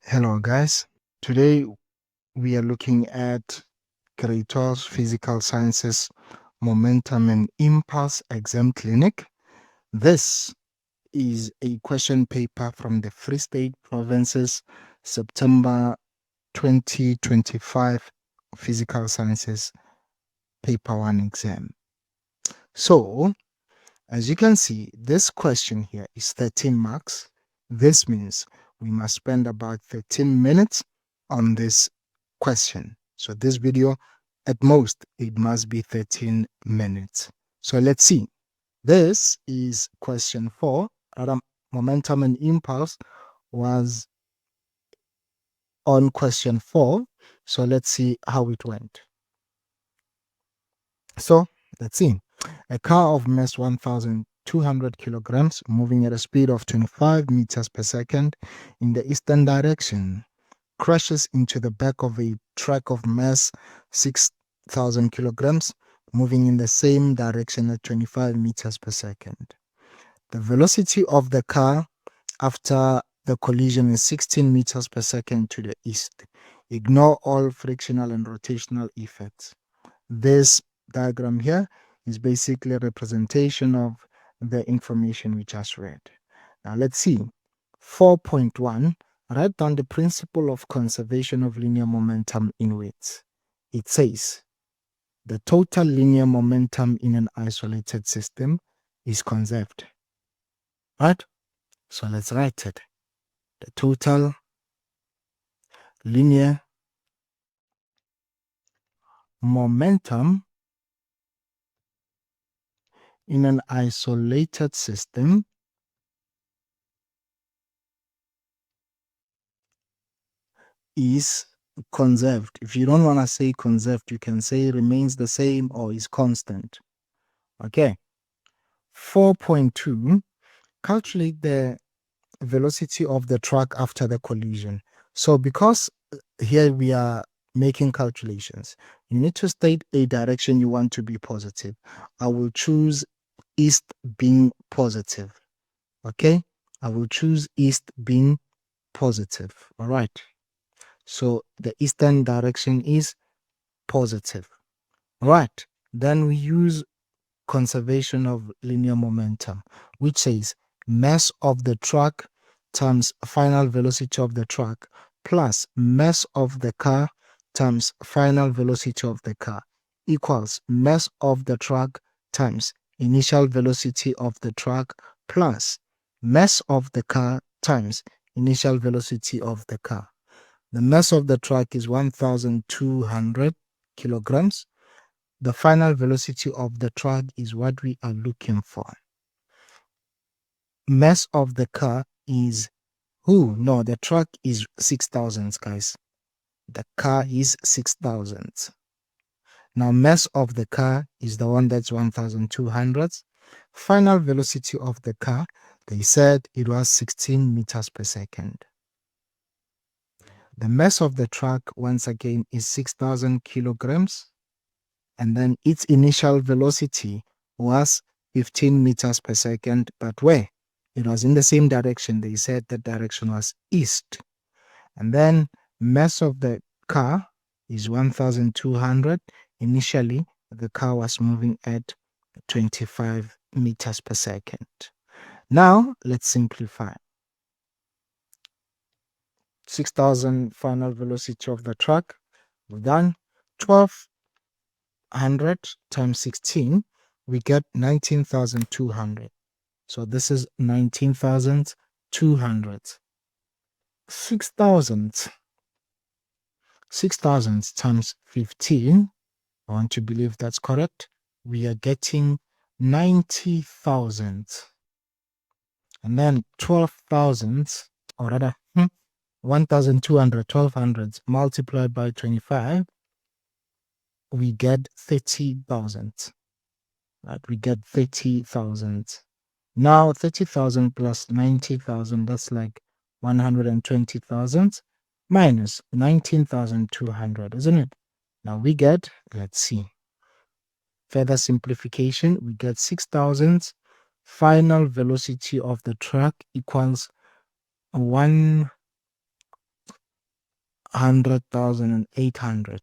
Hello guys, today we are looking at grade 12 Physical Sciences Momentum and Impulse Exam Clinic. This is a question paper from the Free State Province's September 2025 Physical Sciences Paper 1 exam. So, as you can see, this question here is 13 marks. This means we must spend about 13 minutes on this question. So this video, at most, it must be 13 minutes. So let's see. This is question 4. Momentum and impulse was on question 4. So let's see how it went. So let's see. A car of mass 1,200 kilograms moving at a speed of 25 meters per second in the eastern direction crashes into the back of a truck of mass 6,000 kilograms moving in the same direction at 25 meters per second. The velocity of the car after the collision is 16 meters per second to the east. Ignore all frictional and rotational effects. This diagram here is basically a representation of the information we just read. Now let's see. 4.1, write down the principle of conservation of linear momentum in weights. It says the total linear momentum in an isolated system is conserved. Right? So let's write it. The total linear momentum in an isolated system is conserved. If you don't want to say conserved, you can say remains the same or is constant. Okay. 4.2, calculate the velocity of the truck after the collision. So because here we are making calculations, you need to state a direction you want to be positive. I will choose east being positive. Okay. I will choose east being positive. All right. So the eastern direction is positive. Right. Then we use conservation of linear momentum, which says mass of the truck times final velocity of the truck plus mass of the car times final velocity of the car equals mass of the truck times initial velocity of the truck plus mass of the car times initial velocity of the car. The mass of the truck is 1,200 kilograms. The final velocity of the truck is what we are looking for. Mass of the car is no, the truck is 6,000, guys. The car is 6,000. Now, mass of the car is the one that's 1,200. Final velocity of the car, they said it was 16 meters per second. The mass of the truck, once again, is 6,000 kilograms. And then its initial velocity was 15 meters per second. But where? It was in the same direction. They said the direction was east. And then mass of the car is 1,200. Initially, the car was moving at 25 meters per second. Now, let's simplify. 6,000 final velocity of the truck. We've done 1,200 times 16. We get 19,200. So this is 19,200. 6,000 times 15. I want to believe that's correct. We are getting 90,000. And then 12,000, or rather, 1,200, 1,200 multiplied by 25, we get 30,000. Right? We get 30,000. Now 30,000 plus 90,000, that's like 120,000 minus 19,200, isn't it? Now we get, let's see, further simplification, we get 6,000 final velocity of the truck equals 100,800.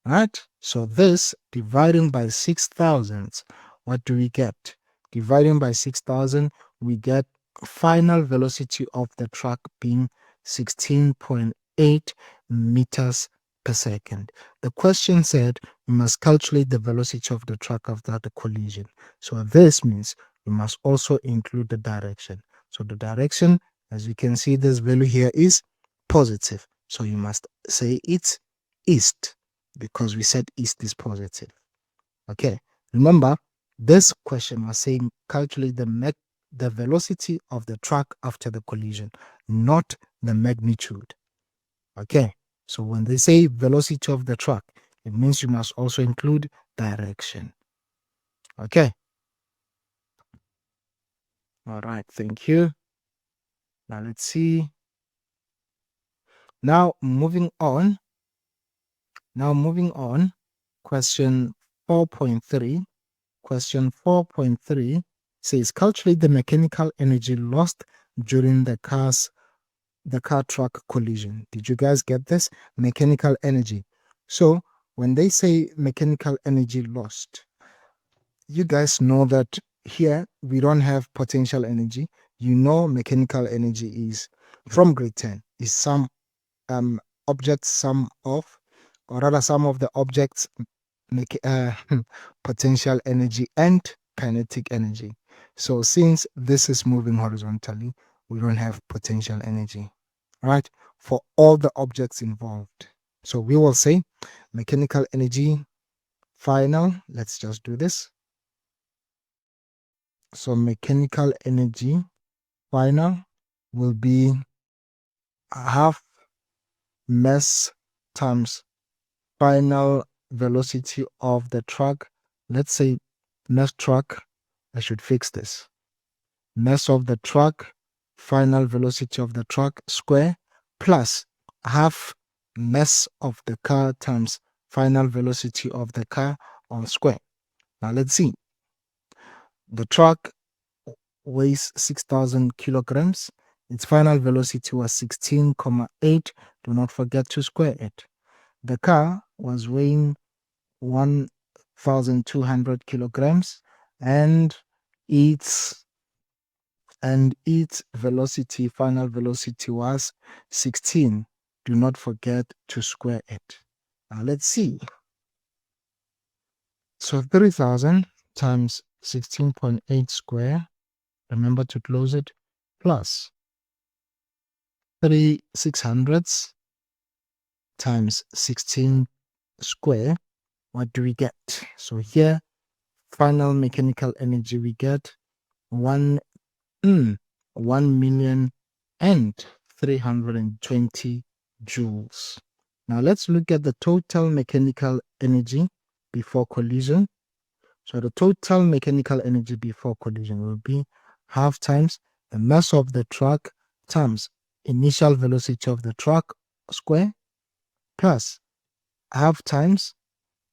Right? So this dividing by 6,000, what do we get? Dividing by 6,000, we get final velocity of the truck being 16.8 meters per second. The question said we must calculate the velocity of the truck after the collision. So this means we must also include the direction. So the direction, as you can see, this value here is positive. So you must say it's east, because we said east is positive. Okay, remember this question was saying calculate the velocity of the truck after the collision, not the magnitude. Okay, so when they say velocity of the truck, it means you must also include direction. Okay, all right, thank you. Now let's see. Now moving on. Question 4.3. Question 4.3 says calculate the mechanical energy lost during the car truck collision. Did you guys get this? Mechanical energy. So when they say mechanical energy lost, you guys know that here we don't have potential energy. You know mechanical energy is from grade 10 is some objects sum of, or rather some of the objects make potential energy and kinetic energy. So since this is moving horizontally, we don't have potential energy, right, for all the objects involved. So we will say mechanical energy final. Let's just do this. So mechanical energy final will be half mass times final velocity of the truck. Let's say mass truck. I should fix this. Mass of the truck, final velocity of the truck square, plus half mass of the car times final velocity of the car on square. Now let's see. The truck weighs 6,000 kilograms. Its final velocity was 16.8. Do not forget to square it. The car was weighing 1,200 kilograms, and its velocity, final velocity, was 16. Do not forget to square it. Now let's see. So 3,000 times 16.8 square, remember to close it, plus 3,600 times 16 square. What do we get? So here, final mechanical energy, we get 1,320 joules. Now let's look at the total mechanical energy before collision. So the total mechanical energy before collision will be half times the mass of the truck times initial velocity of the truck square, plus half times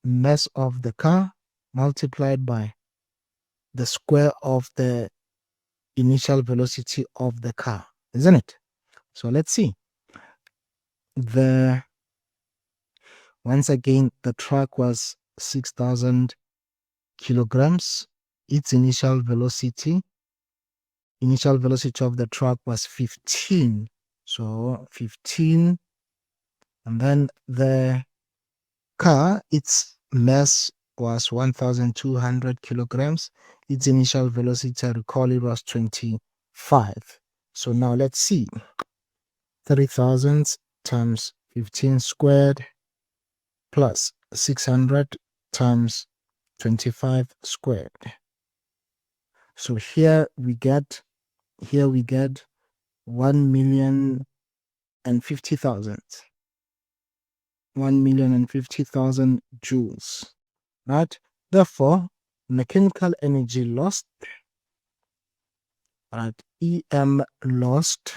mass of the car multiplied by the square of the initial velocity of the car, isn't it? So let's see. Once again, the truck was 6,000 kilograms. Its initial velocity of the truck was 15. So 15, and then the car, its mass was 1,200 kilograms. Its initial velocity, I recall, it was 25. So now let's see. 3,000 times 15 squared plus 600 times 25 squared. So here we get 1,050,000. 1,050,000 joules. Right? Therefore, mechanical energy lost, right? EM lost,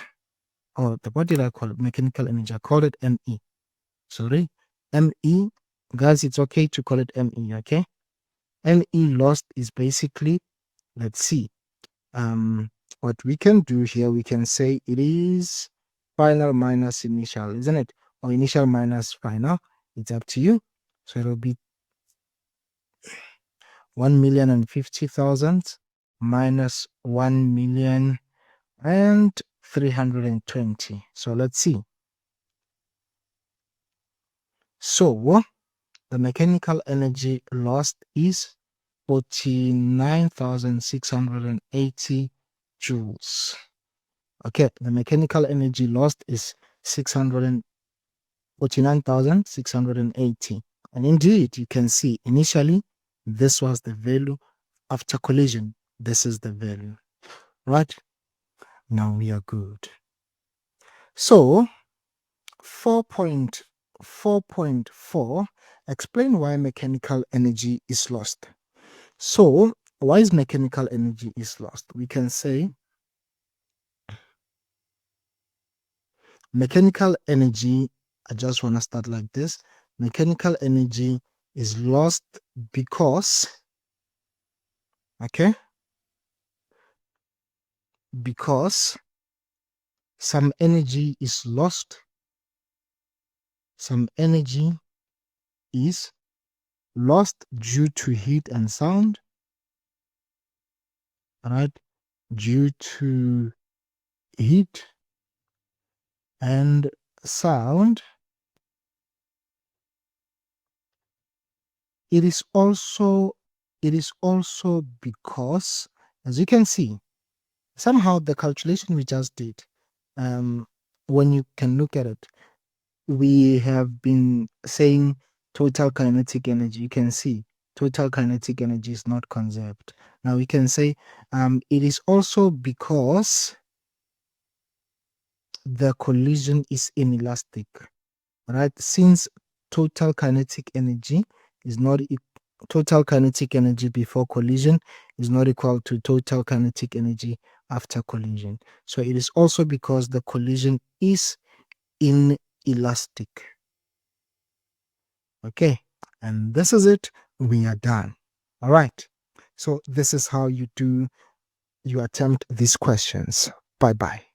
or what did I call it? Mechanical energy. I called it ME. Sorry, ME. Guys, it's okay to call it ME, okay? ME lost is basically, let's see, what we can do here, we can say it is final minus initial, isn't it? or initial minus final. It's up to you. So it'll be 1,050,000 minus 1,320,000. So let's see. So the mechanical energy lost is 49,680 joules. Okay, the mechanical energy lost is 649,680. And indeed, you can see initially this was the value. After collision, this is the value. Right? Now we are good. So 4.4, explain why mechanical energy is lost. So why is mechanical energy is lost? We can say mechanical energy, I just want to start like this. Mechanical energy is lost because, okay, because some energy is lost. Some energy is lost due to heat and sound, right? Due to heat and sound. It is also because, as you can see, somehow the calculation we just did, when you can look at it, we have been saying total kinetic energy. You can see total kinetic energy is not conserved. Now we can say it is also because the collision is inelastic, right? Since total kinetic energy is not total kinetic energy before collision is not equal to total kinetic energy after collision. So it is also because the collision is inelastic. Okay, and this is it. We are done. All right. So this is how you attempt these questions. Bye bye.